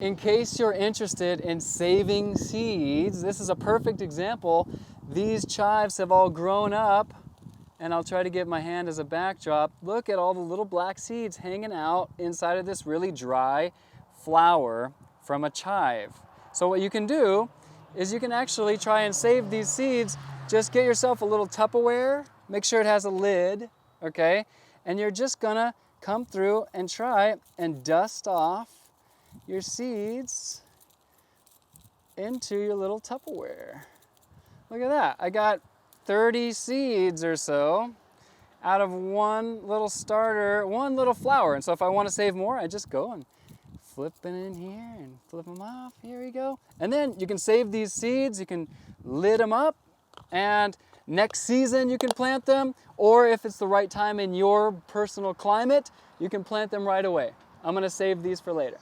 In case you're interested in saving seeds, this is a perfect example. These chives have all grown up, and I'll try to get my hand as a backdrop. Look at all the little black seeds hanging out inside of this really dry flower from a chive. So what you can do is you can actually try and save these seeds. Just get yourself a little Tupperware, make sure it has a lid, okay? And you're just gonna come through and try and dust off your seeds into your little Tupperware. Look at that. I got 30 seeds or so out of one little starter, one little flower. And so if I want to save more, I just go and flip it in here and flip them off. Here we go. And then you can save these seeds. You can lid them up, and next season you can plant them, or if it's the right time in your personal climate, you can plant them right away. I'm going to save these for later.